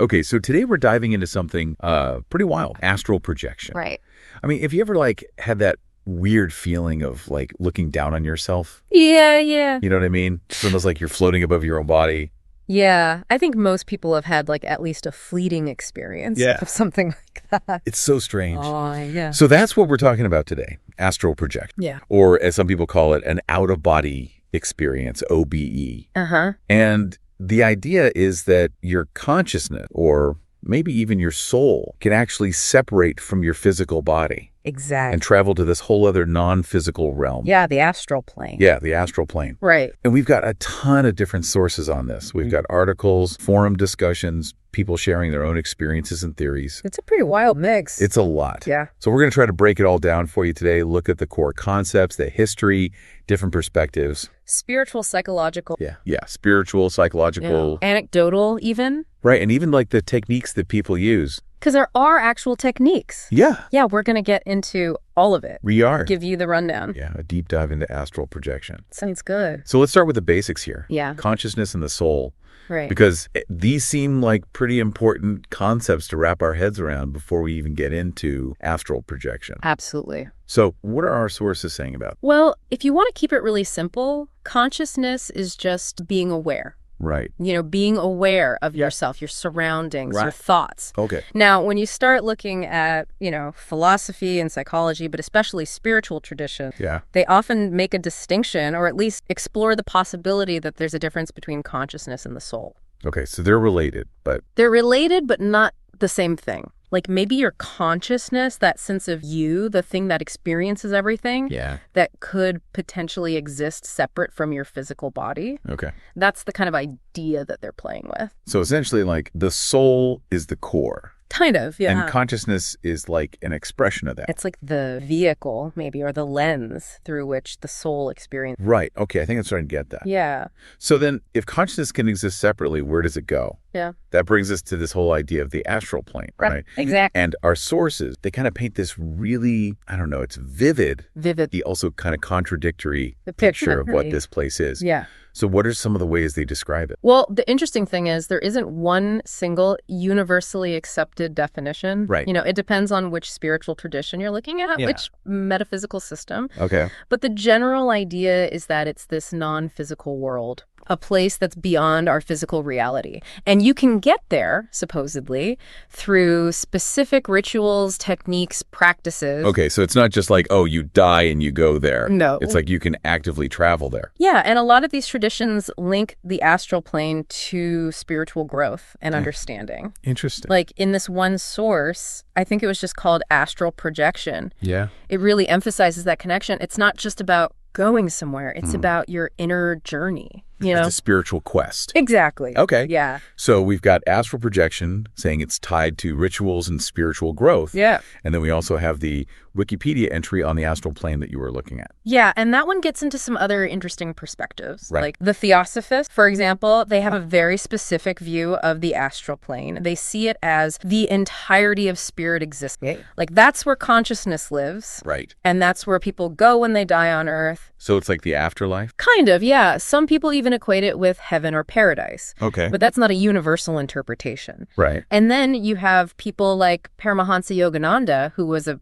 Okay, so today we're diving into something pretty wild, astral projection. Right. I mean, if you ever had that weird feeling of looking down on yourself? Yeah. You know what I mean? It's almost like you're floating above your own body. Yeah. I think most people have had at least a fleeting experience of something like that. It's so strange. Oh, yeah. So that's what we're talking about today, astral projection. Yeah. Or as some people call it, an out-of-body experience, OBE. Uh-huh. And the idea is that your consciousness, or maybe even your soul, can actually separate from your physical body. Exactly. And travel to this whole other non-physical realm. Yeah, the astral plane. Yeah, the astral plane. Right. And we've got a ton of different sources on this. We've got articles, forum discussions, people sharing their own experiences and theories. It's a pretty wild mix. It's a lot. Yeah. So we're going to try to break it all down for you today, look at the core concepts, the history, different perspectives. Spiritual, psychological. Yeah. Spiritual, psychological. Yeah. Anecdotal, even. Right. And even the techniques that people use. Because there are actual techniques. Yeah. Yeah, we're going to get into all of it. We are. Give you the rundown. Yeah, a deep dive into astral projection. Sounds good. So let's start with the basics here. Yeah. Consciousness and the soul. Right. Because these seem like pretty important concepts to wrap our heads around before we even get into astral projection. Absolutely. So what are our sources saying about it? Well, if you want to keep it really simple, consciousness is just being aware. Right. Being aware of yourself, your surroundings, Right. your thoughts. Okay. Now, when you start looking at, philosophy and psychology, but especially spiritual tradition, they often make a distinction or at least explore the possibility that there's a difference between consciousness and the soul. Okay, so they're related, but... They're related, but not the same thing. Maybe your consciousness, that sense of you, the thing that experiences everything, that could potentially exist separate from your physical body. Okay. That's the kind of idea that they're playing with. So essentially, the soul is the core. Kind of, yeah. And consciousness is an expression of that. It's the vehicle, maybe, or the lens through which the soul experiences. Right. Okay, I think I'm starting to get that. Yeah. So then, if consciousness can exist separately, where does it go? Yeah. That brings us to this whole idea of the astral plane, right? Exactly. And our sources, they kind of paint this really, it's vivid. The also kind of contradictory picture of what this place is. Yeah. So what are some of the ways they describe it? Well, the interesting thing is there isn't one single universally accepted definition. Right. It depends on which spiritual tradition you're looking at, which metaphysical system. Okay. But the general idea is that it's this non-physical world, a place that's beyond our physical reality. And you can get there, supposedly, through specific rituals, techniques, practices. Okay, so it's not just you die and you go there. No. It's you can actively travel there. Yeah, and a lot of these traditions link the astral plane to spiritual growth and understanding. Interesting. In this one source, I think it was just called astral projection. Yeah. It really emphasizes that connection. It's not just about going somewhere. It's about your inner journey. It's a spiritual quest. Exactly. Okay. Yeah. So we've got astral projection saying it's tied to rituals and spiritual growth. Yeah. And then we also have the Wikipedia entry on the astral plane that you were looking at. Yeah, and that one gets into some other interesting perspectives. Right. The Theosophists, for example, they have a very specific view of the astral plane. They see it as the entirety of spirit existence. That's where consciousness lives. Right. And that's where people go when they die on Earth. So it's the afterlife? Kind of, yeah. Some people even equate it with heaven or paradise. Okay. But that's not a universal interpretation. Right. And then you have people like Paramahansa Yogananda, who was a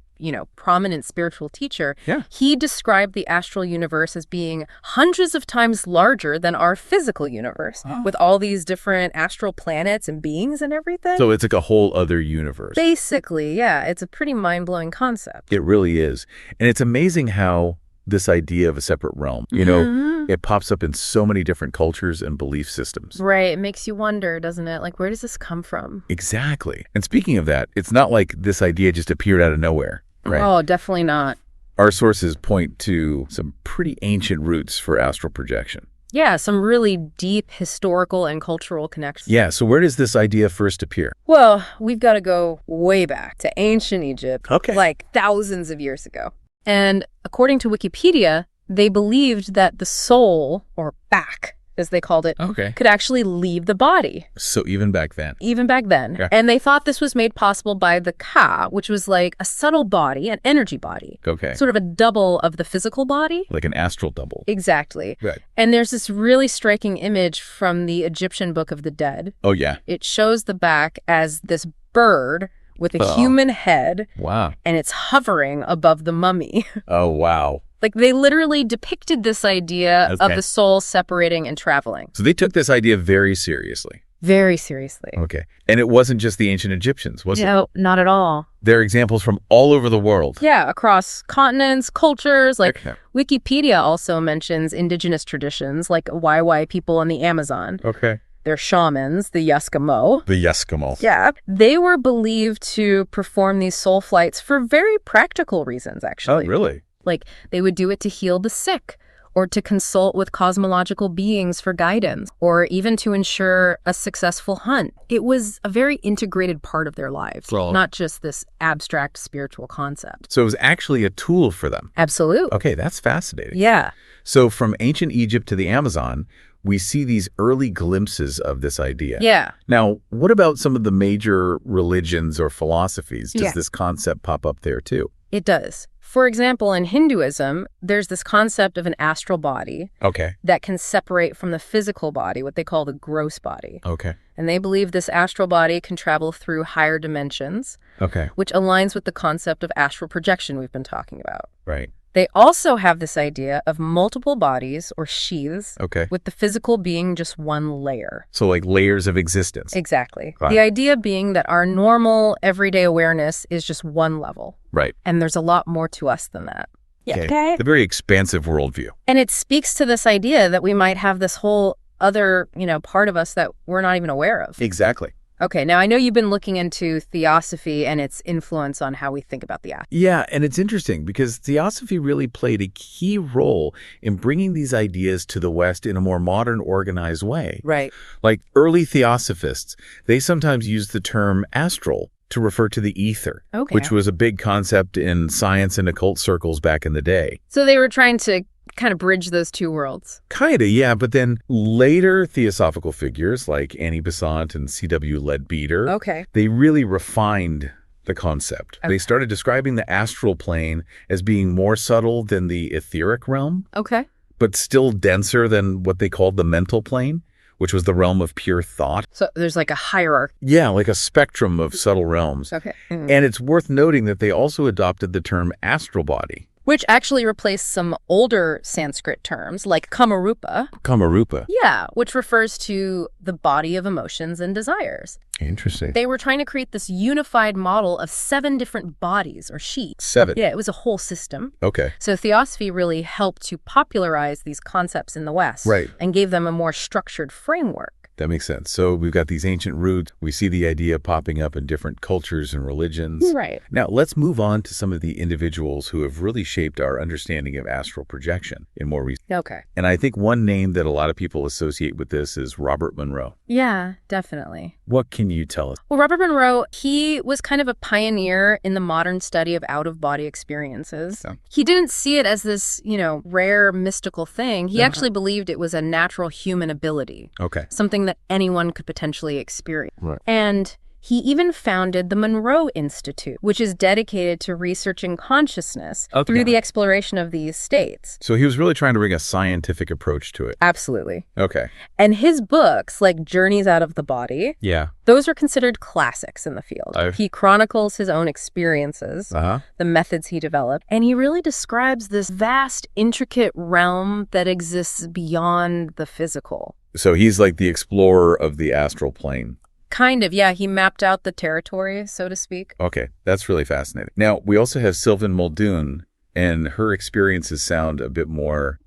prominent spiritual teacher. Yeah. He described the astral universe as being hundreds of times larger than our physical universe, with all these different astral planets and beings and everything. So it's a whole other universe. Basically, yeah. It's a pretty mind-blowing concept. It really is. And it's amazing how this idea of a separate realm, it pops up in so many different cultures and belief systems. Right. It makes you wonder, doesn't it? Where does this come from? Exactly. And speaking of that, it's not like this idea just appeared out of nowhere. Right. Oh, definitely not. Our sources point to some pretty ancient roots for astral projection. Yeah, some really deep historical and cultural connections. Yeah, so where does this idea first appear? Well, we've got to go way back to ancient Egypt. Okay. Thousands of years ago. And according to Wikipedia, they believed that the soul, or back, as they called it, Okay. could actually leave the body. So even back then. Even back then. Yeah. And they thought this was made possible by the ka, which was like a subtle body, an energy body. Okay. Sort of a double of the physical body. Like an astral double. Exactly. Right. And there's this really striking image from the Egyptian Book of the Dead. Oh, yeah. It shows the back as this bird with a human head, Wow. and it's hovering above the mummy. Oh, wow. Like, they literally depicted this idea of Okay. the soul separating and traveling. So they took this idea very seriously. Very seriously. Okay. And it wasn't just the ancient Egyptians, was it? No, not at all. There are examples from all over the world. Yeah, across continents, cultures. Like, Okay. Wikipedia also mentions indigenous traditions, like Wai people in the Amazon. Okay. They're shamans, the Eskimo. The Eskimo. Yeah. They were believed to perform these soul flights for very practical reasons, Oh, actually. really? Like, they would do it to heal the sick, or to consult with cosmological beings for guidance, or even to ensure a successful hunt. It was a very integrated part of their lives, Well- not just this abstract spiritual concept. So it was actually a tool for them. Absolutely. Okay, that's fascinating. Yeah. So from ancient Egypt to the Amazon, we see these early glimpses of this idea. Yeah. Now, what about some of the major religions or philosophies? Does Yeah. this concept pop up there too? It does. For example, in Hinduism, there's this concept of an astral body Okay. that can separate from the physical body, what they call the gross body. Okay. And they believe this astral body can travel through higher dimensions, Okay. which aligns with the concept of astral projection we've been talking about. Right. They also have this idea of multiple bodies or sheaths, Okay. with the physical being just one layer. So like layers of existence. Exactly. Right. The idea being that our normal everyday awareness is just one level, Right. and there's a lot more to us than that. Okay. The very expansive worldview. And it speaks to this idea that we might have this whole other, part of us that we're not even aware of. Exactly. Okay, now I know you've been looking into theosophy and its influence on how we think about the afterlife. Yeah, and it's interesting because theosophy really played a key role in bringing these ideas to the West in a more modern, organized way. Right. Like early theosophists, they sometimes used the term astral to refer to the ether, Okay. which was a big concept in science and occult circles back in the day. So they were trying to kind of bridge those two worlds. Kinda, yeah, but then later theosophical figures like Annie Besant and C.W. Leadbeater, Okay. they really refined the concept. Okay. They started describing the astral plane as being more subtle than the etheric realm, Okay. but still denser than what they called the mental plane, which was the realm of pure thought. So there's like a hierarchy. Yeah, like a spectrum of subtle realms. Okay. And it's worth noting that they also adopted the term astral body. Which actually replaced some older Sanskrit terms like Kamarupa. Kamarupa. Yeah, which refers to the body of emotions and desires. Interesting. They were trying to create this unified model of 7 different bodies or sheets. 7. Yeah, it was a whole system. Okay. So theosophy really helped to popularize these concepts in the West. Right. And gave them a more structured framework. That makes sense. So we've got these ancient roots. We see the idea popping up in different cultures and religions. Right. Now, let's move on to some of the individuals who have really shaped our understanding of astral projection in more recent. Okay. And I think one name that a lot of people associate with this is Robert Monroe. Yeah, definitely. What can you tell us? Well, Robert Monroe, he was kind of a pioneer in the modern study of out-of-body experiences. Yeah. He didn't see it as this, rare mystical thing. He actually believed it was a natural human ability, Okay. something that anyone could potentially experience. Right. And he even founded the Monroe Institute, which is dedicated to researching consciousness through the exploration of these states. So he was really trying to bring a scientific approach to it. Absolutely. Okay. And his books, like Journeys Out of the Body, Yeah. those are considered classics in the field. I've- He chronicles his own experiences, Uh-huh. the methods he developed, and he really describes this vast, intricate realm that exists beyond the physical. So he's like the explorer of the astral plane. Kind of, yeah. He mapped out the territory, so to speak. Okay, that's really fascinating. Now, we also have Sylvan Muldoon, and her experiences sound a bit more,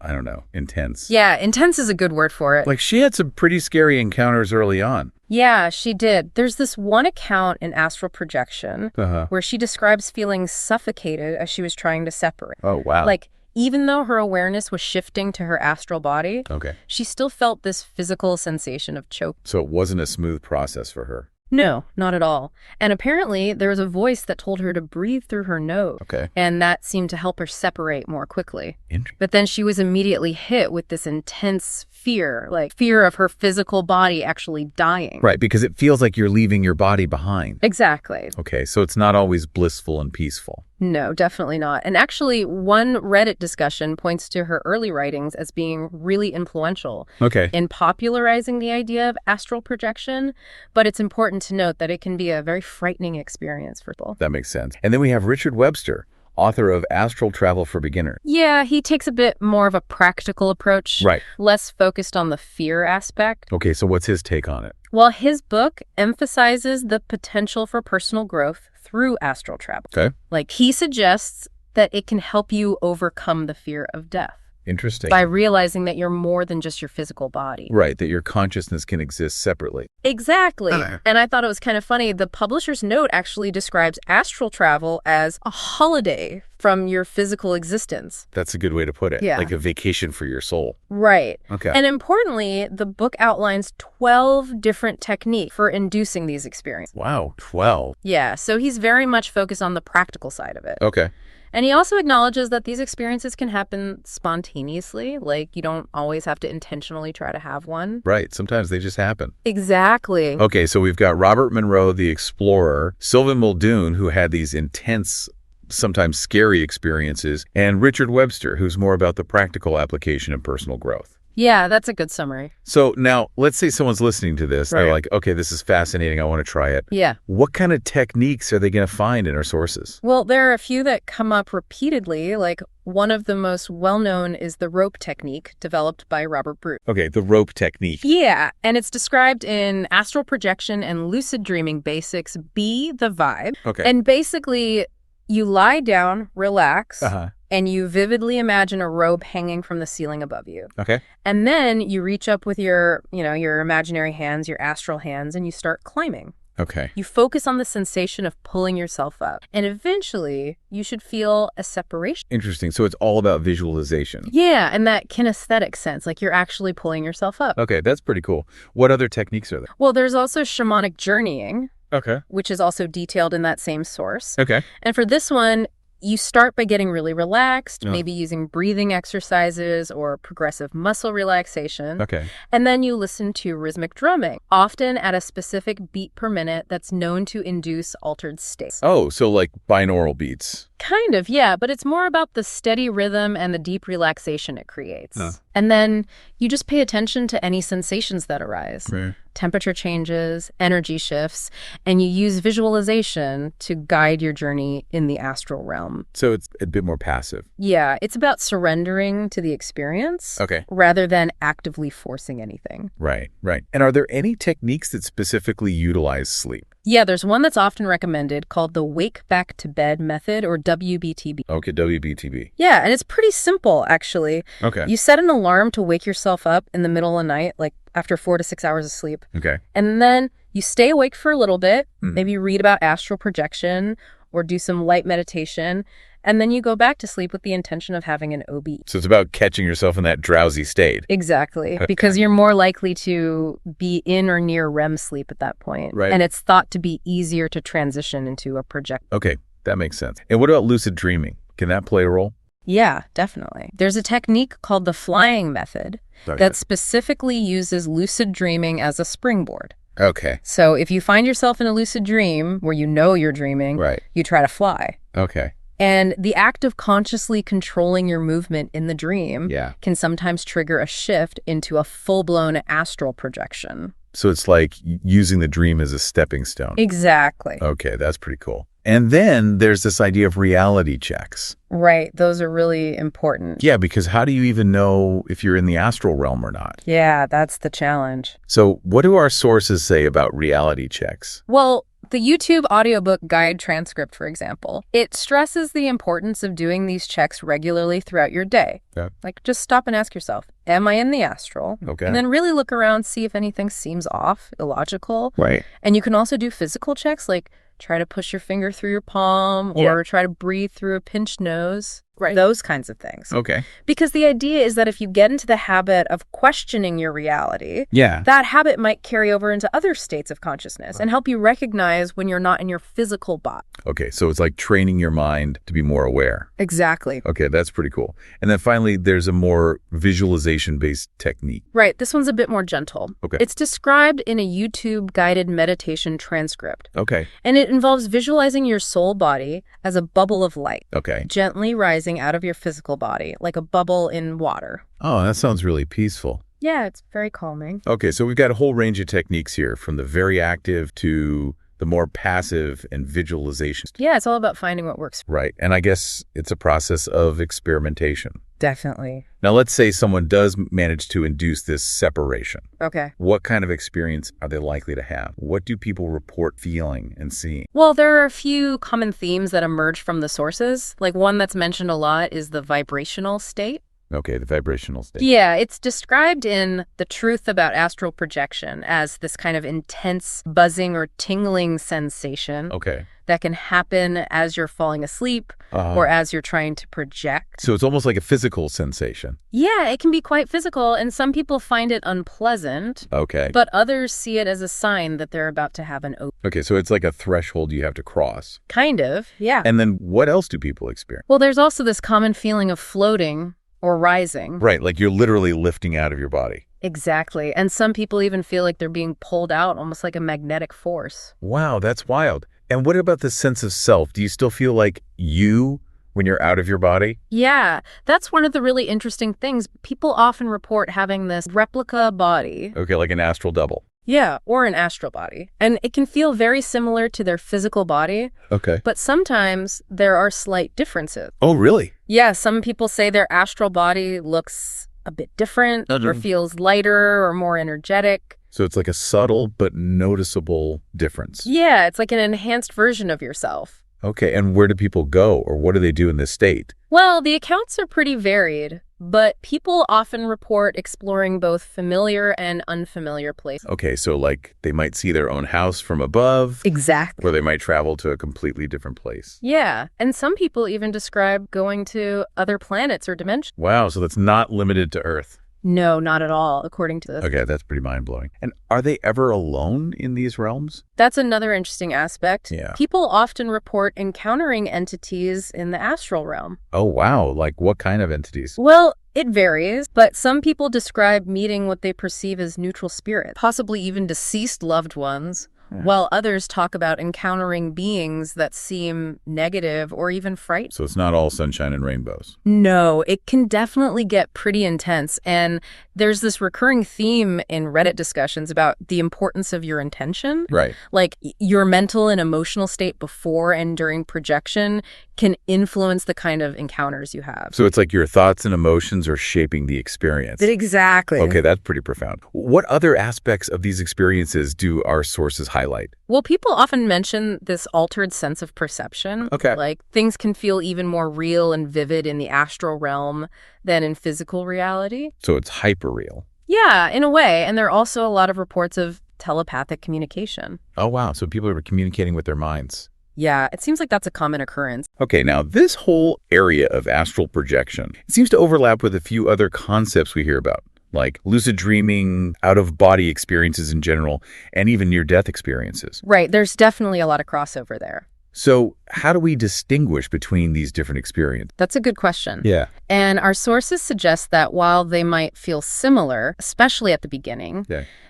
intense. Yeah, intense is a good word for it. Like, she had some pretty scary encounters early on. Yeah, she did. There's this one account in Astral Projection Uh-huh. where she describes feeling suffocated as she was trying to separate. Oh, wow. Like, even though her awareness was shifting to her astral body, Okay. she still felt this physical sensation of choke. So it wasn't a smooth process for her. No, not at all. And apparently there was a voice that told her to breathe through her nose. Okay. And that seemed to help her separate more quickly. Interesting. But then she was immediately hit with this intense fear, like fear of her physical body actually dying. Right, because it feels like you're leaving your body behind. Exactly. Okay, so it's not always blissful and peaceful. No, definitely not. And actually, one Reddit discussion points to her early writings as being really influential in popularizing the idea of astral projection. But it's important to note that it can be a very frightening experience for people. That makes sense. And then we have Richard Webster, author of Astral Travel for Beginners. Yeah, he takes a bit more of a practical approach. Right. Less focused on the fear aspect. Okay, so what's his take on it? Well, his book emphasizes the potential for personal growth through astral travel. Okay. Like, he suggests that it can help you overcome the fear of death. Interesting. By realizing that you're more than just your physical body. Right, that your consciousness can exist separately. Exactly. And I thought it was kind of funny. The publisher's note actually describes astral travel as a holiday from your physical existence. That's a good way to put it. Yeah. Like a vacation for your soul. Right. Okay. And importantly, the book outlines 12 different techniques for inducing these experiences. Wow, 12. Yeah, so he's very much focused on the practical side of it. Okay. And he also acknowledges that these experiences can happen spontaneously. Like, you don't always have to intentionally try to have one. Right. Sometimes they just happen. Exactly. Okay, so we've got Robert Monroe, the explorer, Sylvan Muldoon, who had these intense, sometimes scary experiences, and Richard Webster, who's more about the practical application of personal growth. Yeah, that's a good summary. So now, let's say someone's listening to this. Right. They're like, okay, this is fascinating. I want to try it. Yeah. What kind of techniques are they going to find in our sources? Well, there are a few that come up repeatedly. Like, one of the most well-known is the rope technique developed by Robert Bruce. Okay, the rope technique. Yeah, and it's described in Astral Projection and Lucid Dreaming Basics, Be the Vibe. Okay. And basically, you lie down, relax, Uh-huh. and you vividly imagine a rope hanging from the ceiling above you. Okay. And then you reach up with your imaginary hands, your astral hands, and you start climbing. Okay. You focus on the sensation of pulling yourself up. And eventually, you should feel a separation. Interesting. So it's all about visualization. Yeah, and that kinesthetic sense, like you're actually pulling yourself up. Okay, that's pretty cool. What other techniques are there? Well, there's also shamanic journeying, Okay. which is also detailed in that same source. Okay. And for this one, you start by getting really relaxed, Oh. maybe using breathing exercises or progressive muscle relaxation. Okay. And then you listen to rhythmic drumming, often at a specific beat per minute that's known to induce altered states. Oh, so like binaural beats. Kind of, yeah, but it's more about the steady rhythm and the deep relaxation it creates. Huh. And then you just pay attention to any sensations that arise. Right. Temperature changes, energy shifts, and you use visualization to guide your journey in the astral realm. So it's a bit more passive. Yeah, it's about surrendering to the experience Okay. rather than actively forcing anything. Right, right. And are there any techniques that specifically utilize sleep? Yeah, there's one that's often recommended called the Wake Back to Bed method, or WBTB. Okay, WBTB. Yeah, and it's pretty simple, actually. Okay. You set an alarm to wake yourself up in the middle of the night, like after 4 to 6 hours of sleep. Okay. And then you stay awake for a little bit, Mhm. maybe read about astral projection or do some light meditation. And then you go back to sleep with the intention of having an OB. So it's about catching yourself in that drowsy state. Exactly, Okay. because you're more likely to be in or near REM sleep at that point. Right. And it's thought to be easier to transition into a project. Okay, that makes sense. And what about lucid dreaming? Can that play a role? Yeah, definitely. There's a technique called the flying method that specifically uses lucid dreaming as a springboard. Okay. So if you find yourself in a lucid dream where you know you're dreaming, Right. you try to fly. Okay. And the act of consciously controlling your movement in the dream Yeah. can sometimes trigger a shift into a full-blown astral projection. So it's like using the dream as a stepping stone. Exactly. Okay, that's pretty cool. And then there's this idea of reality checks. Right. Those are really important. Yeah, because how do you even know if you're in the astral realm or not? Yeah, that's the challenge. So what do our sources say about reality checks? Well, the YouTube audiobook guide transcript, for example, it stresses the importance of doing these checks regularly throughout your day. Yeah. Like, just stop and ask yourself, am I in the astral? Okay. And then really look around, see if anything seems off, illogical. Right. And you can also do physical checks, like try to push your finger through your palm or try to breathe through a pinched nose. Right. Those kinds of things. Okay. Because the idea is that if you get into the habit of questioning your reality, Yeah. that habit might carry over into other states of consciousness and help you recognize when you're not in your physical body. Okay, so it's like training your mind to be more aware. Exactly. Okay, that's pretty cool. And then finally, there's a more visualization-based technique. Right. This one's a bit more gentle. Okay. It's described in a YouTube guided meditation transcript. Okay. And it involves visualizing your soul body as a bubble of light. Okay. Gently rising out of your physical body, like a bubble in water. Oh, that sounds really peaceful. Yeah, it's very calming. Okay, so we've got a whole range of techniques here, from the very active to the more passive and visualization. Yeah, it's all about finding what works. Right, and I guess it's a process of experimentation. Definitely. Now, let's say someone does manage to induce this separation. Okay. What kind of experience are they likely to have? What do people report feeling and seeing? Well, there are a few common themes that emerge from the sources. Like one that's mentioned a lot is the vibrational state. Okay, the vibrational state. Yeah, it's described in The Truth About Astral Projection as this kind of intense buzzing or tingling sensation Okay. that can happen as you're falling asleep or as you're trying to project. So it's almost like a physical sensation. Yeah, it can be quite physical, and some people find it unpleasant, Okay. but others see it as a sign that they're about to have an open. Okay, so it's like a threshold you have to cross. Kind of, yeah. And then what else do people experience? Well, there's also this common feeling of floating or rising. Right, like you're literally lifting out of your body. Exactly. And some people even feel like they're being pulled out, almost like a magnetic force. Wow, that's wild. And what about the sense of self? Do you still feel like you when you're out of your body? Yeah, that's one of the really interesting things. People often report having this replica body. Okay, like an astral double. Yeah, or an astral body. And it can feel very similar to their physical body. Okay. But sometimes there are slight differences. Oh, really? Yeah, some people say their astral body looks a bit different or feels lighter or more energetic. So it's like a subtle but noticeable difference. Yeah, it's like an enhanced version of yourself. Okay, and where do people go, or what do they do in this state? Well, the accounts are pretty varied, but people often report exploring both familiar and unfamiliar places. Okay, so like they might see their own house from above. Exactly. Or they might travel to a completely different place. Yeah, and some people even describe going to other planets or dimensions. Wow, so that's not limited to Earth. No, not at all, according to this. Okay, that's pretty mind-blowing. And are they ever alone in these realms? That's another interesting aspect. Yeah. People often report encountering entities in the astral realm. Oh, wow. Like what kind of entities? Well, it varies, but some people describe meeting what they perceive as neutral spirits, possibly even deceased loved ones, while others talk about encountering beings that seem negative or even frightening. So it's not all sunshine and rainbows. No, it can definitely get pretty intense. And there's this recurring theme in Reddit discussions about the importance of your intention. Right. Like your mental and emotional state before and during projection can influence the kind of encounters you have. So it's like your thoughts and emotions are shaping the experience. Exactly. Okay, that's pretty profound. What other aspects of these experiences do our sources highlight? Well, people often mention this altered sense of perception. Okay. Like things can feel even more real and vivid in the astral realm than in physical reality. So it's hyperreal. Yeah, in a way. And there are also a lot of reports of telepathic communication. Oh, wow. So people are communicating with their minds. Yeah, it seems like that's a common occurrence. Okay, now this whole area of astral projection, it seems to overlap with a few other concepts we hear about, like lucid dreaming, out-of-body experiences in general, and even near-death experiences. Right, there's definitely a lot of crossover there. So how do we distinguish between these different experiences? That's a good question. Yeah. And our sources suggest that while they might feel similar, especially at the beginning,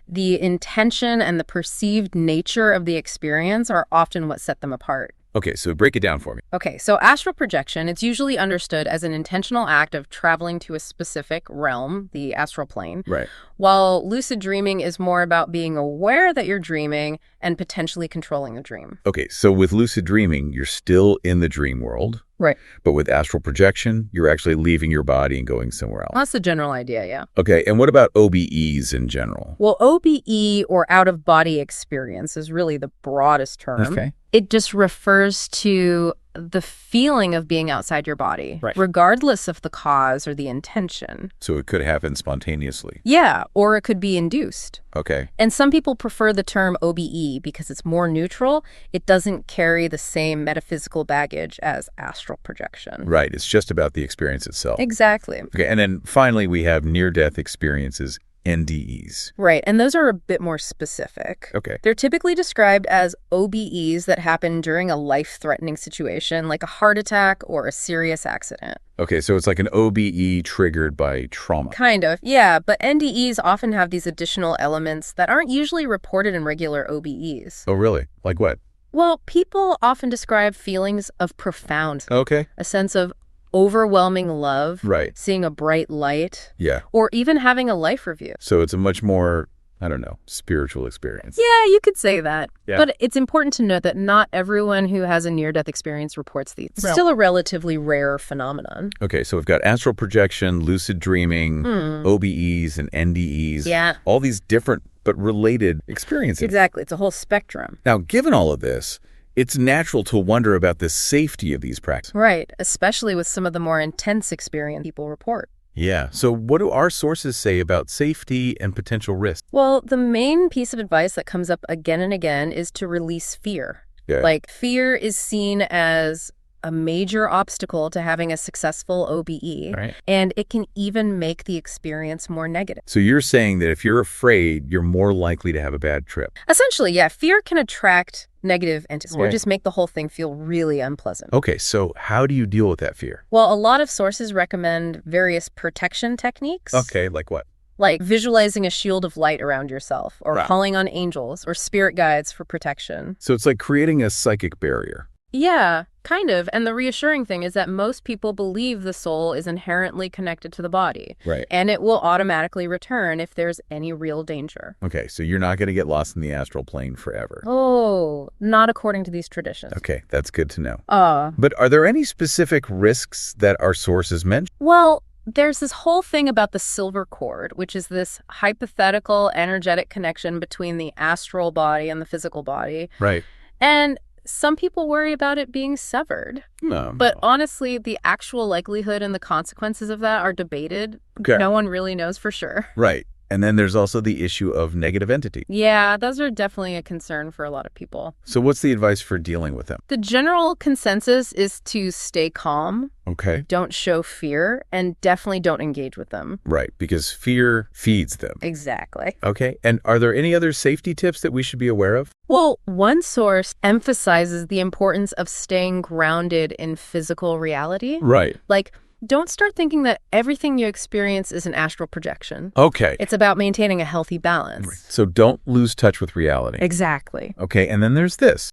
the intention and the perceived nature of the experience are often what set them apart. Okay, so break it down for me. Okay, so astral projection, it's usually understood as an intentional act of traveling to a specific realm, the astral plane. Right. While lucid dreaming is more about being aware that you're dreaming and potentially controlling the dream. Okay, so with lucid dreaming, you're still in the dream world. Right. But with astral projection, you're actually leaving your body and going somewhere else. That's the general idea, yeah. Okay, and what about OBEs in general? Well, OBE, or out-of-body experience, is really the broadest term. Okay. It just refers to the feeling of being outside your body, Right. regardless of the cause or the intention. So it could happen spontaneously. Yeah, or it could be induced. Okay. And some people prefer the term OBE because it's more neutral. It doesn't carry the same metaphysical baggage as astral projection. Right. It's just about the experience itself. Exactly. Okay. And then finally, we have near-death experiences, NDEs. Right, and those are a bit more specific. Okay. They're typically described as OBEs that happen during a life-threatening situation, like a heart attack or a serious accident. Okay, so it's like an OBE triggered by trauma. Kind of, yeah, but NDEs often have these additional elements that aren't usually reported in regular OBEs. Oh, really? Like what? Well, people often describe feelings of profound, Okay. a sense of overwhelming love, Right. seeing a bright light, Yeah. or even having a life review. So it's a much more, I don't know, spiritual experience. Yeah, you could say that. Yeah. But it's important to note that not everyone who has a near-death experience reports these. It's still a relatively rare phenomenon. Okay, so we've got astral projection, lucid dreaming, OBEs, and NDEs. Yeah. All these different but related experiences. Exactly. It's a whole spectrum. Now, given all of this, it's natural to wonder about the safety of these practices. Right, especially with some of the more intense experience people report. Yeah. So what do our sources say about safety and potential risks? Well, the main piece of advice that comes up again and again is to release fear. Yeah. Like, fear is seen as a major obstacle to having a successful OBE, Right. and it can even make the experience more negative. So you're saying that if you're afraid, you're more likely to have a bad trip. Essentially, yeah, fear can attract negative entities or Right. just make the whole thing feel really unpleasant. Okay, so how do you deal with that fear? Well, a lot of sources recommend various protection techniques. Okay, like what? Like visualizing a shield of light around yourself, or Right. calling on angels or spirit guides for protection. So it's like creating a psychic barrier. Yeah, kind of. And the reassuring thing is that most people believe the soul is inherently connected to the body. Right. And it will automatically return if there's any real danger. Okay, so you're not going to get lost in the astral plane forever. Oh, not according to these traditions. Okay, that's good to know. Uh, But are there any specific risks that our sources mention? well, there's this whole thing about the silver cord, which is this hypothetical energetic connection between the astral body and the physical body. Right. And some people worry about it being severed. No. But honestly, the actual likelihood and the consequences of that are debated. Okay. No one really knows for sure. Right. And then there's also the issue of negative entity. Yeah, those are definitely a concern for a lot of people. So what's the advice for dealing with them? The general consensus is to stay calm, Okay. don't show fear, and definitely don't engage with them. Right, because fear feeds them. Exactly. Okay. And are there any other safety tips that we should be aware of? Well, one source emphasizes the importance of staying grounded in physical reality. Right. Like, don't start thinking that everything you experience is an astral projection. Okay. It's about maintaining a healthy balance. So don't lose touch with reality. Exactly. Okay. And then there's this.